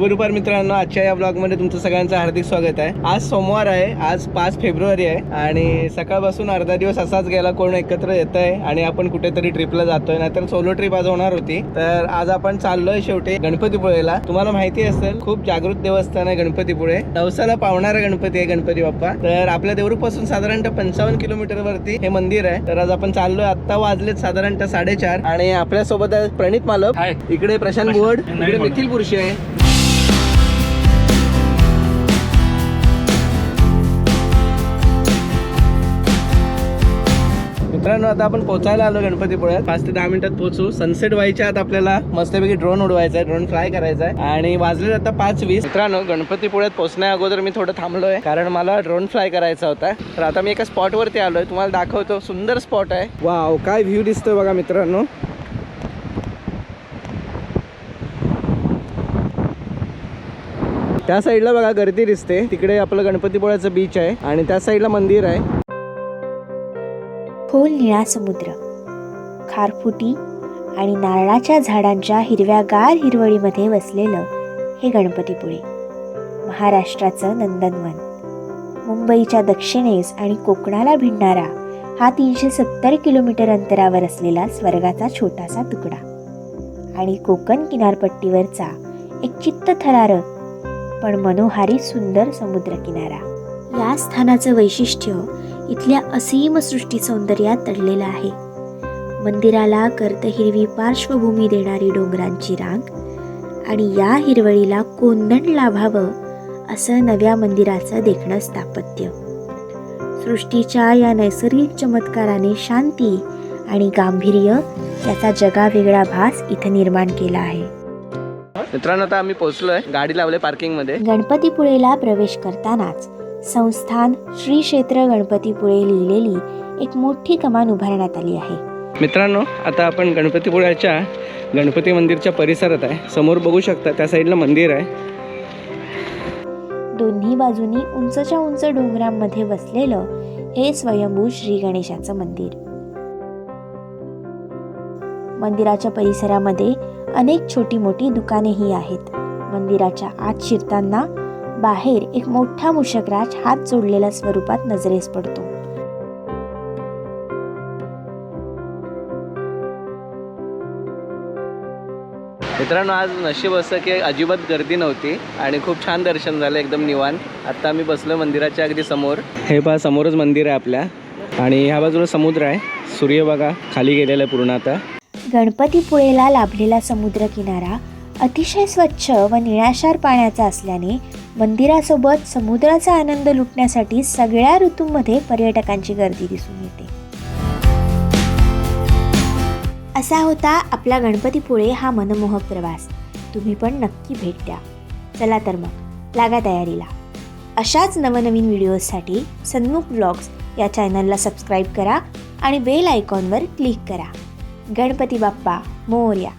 शुभ दुपार मित्रांनो, आजच्या या ब्लॉगमध्ये तुमचं सगळ्यांचं हार्दिक स्वागत आहे। आज सोमवार आहे, आज 5 फेब्रुवारी आहे आणि सकाळपासून अर्धा दिवस असाच गेला, कोण एकत्र येत आहे आणि आपण कुठेतरी ट्रिपला जातोय, नाहीतर सोलो ट्रिप आज होणार होती। तर आज आपण चाललोय शेवटी गणपतीपुळेला। तुम्हाला माहिती असेल खूप जागृत देवस्थान आहे गणपतीपुळे, नवसाला पावणारा गणपती आहे गणपती बाप्पा। तर आपल्या देवरूपासून साधारणतः 55 किलोमीटर वरती हे मंदिर आहे। तर आज आपण चाललोय, आता वाजलेत साधारणतः 4:30 आणि आपल्या सोबत आहे प्रणित मालक, इकडे प्रशांत बोर्ड, इकडे निखिल पुरुषी आहे। मित्रांनो आता आपण पोहोचायला आलो गणपतीपुळ्यात, 5 ते 10 मिनिटात पोहोचू। सनसेट व्हायच्या आत आपल्याला मस्तपैकी ड्रोन उडवायचा आहे, ड्रोन फ्लाय करायचा आहे आणि वाजले आता 5:20। मित्रांनो गणपतीपुळ्यात पोहोचण्या अगोदर मी थोडं थांबलोय कारण मला ड्रोन फ्लाय करायचा होता। तर आता मी एका स्पॉट वरती आलोय, तुम्हाला दाखवतो। सुंदर स्पॉट आहे, वाव काय व्ह्यू दिसतोय बघा मित्रांनो। त्या साईडला बघा गर्दी दिसते, तिकडे आपलं गणपतीपुळ्याचं बीच आहे आणि त्या साईडला मंदिर आहे। खोल निळा समुद्र, खारफुटी आणि नारळाच्या झाडांच्या हिरव्यागार हिरवळीमध्ये वसलेलं हे गणपतीपुळे महाराष्ट्राचं नंदनवन। मुंबईच्या दक्षिणेस आणि कोकणाला भिडणारा हा 370 किलोमीटर अंतरावर असलेला स्वर्गाचा छोटासा तुकडा आणि कोकण किनारपट्टीवरचा एक चित्तथरारक पण मनोहारी सुंदर समुद्रकिनारा। या स्थानाचं वैशिष्ट्य इथल्या असीम सृष्टी सौंदर्यात दडलेलं आहे। मंदिराला गर्द हिरवी पार्श्वभूमी देणारी डोंगरांची रांग आणि या हिरवळीला कोंदण लाभावं असं नव्या मंदिराचं देखणं स्थापत्य, सृष्टीच्या या नैसर्गिक चमत्काराने शांती आणि गांभीर्य याचा जगावेगळा भास इथं निर्माण केला आहे। मित्रांनो आता आम्ही पोहोचलोय, गाडी लावले पार्किंग मध्ये। गणपतीपुळेला प्रवेश करतानाच संस्थान श्री क्षेत्र गणपतीपुळे लिहिलेली एक मोठी कमान उभारण्यात आली आहे। मित्रांनो आता आपण गणपतीपुळ्याच्या गणपती मंदिरच्या परिसरात आहे, समोर बघू शकता त्या साईडला मंदिर आहे। दोन्ही बाजूनी उंचच्या उंच डोंगरांमध्ये वसलेलं हे स्वयंभू श्री गणेशाचं मंदिर। मंदिराच्या परिसरामध्ये अनेक छोटी मोठी दुकानेही आहेत। मंदिराच्या आत शिरताना बाहेर एक मोठा मूषकराज हात जोडलेल्या स्वरूपात नजरेस पडतो। मित्रांनो आज नशीब असं की अजिबात गर्दी नव्हती आणि खूप छान दर्शन झालं, एकदम निवांत। आता आम्ही बसलो मंदिराच्या अगदी समोर, हे पहा समोरच मंदिर आहे आपल्या आणि ह्या बाजूला समुद्र आहे, सूर्य बघा खाली गेलेला आहे पूर्ण। आता गणपतीपुळेला लाभलेला समुद्र किनारा अतिशय स्वच्छ व निळाशार पाण्याचा असल्याने मंदिरासोबत समुद्राचा आनंद लुटण्यासाठी सगळ्या ऋतूंमध्ये पर्यटकांची गर्दी दिसून येते। असा होता आपला गणपतीपुळे हा मनमोहक प्रवास। तुम्ही पण नक्की भेट द्या। चला तर मग लागा तयारीला। अशाच नवनवीन व्हिडिओजसाठी सन्मुख ब्लॉग्स या चॅनलला सबस्क्राईब करा आणि बेल आयकॉनवर क्लिक करा। गणपती बाप्पा मोरया।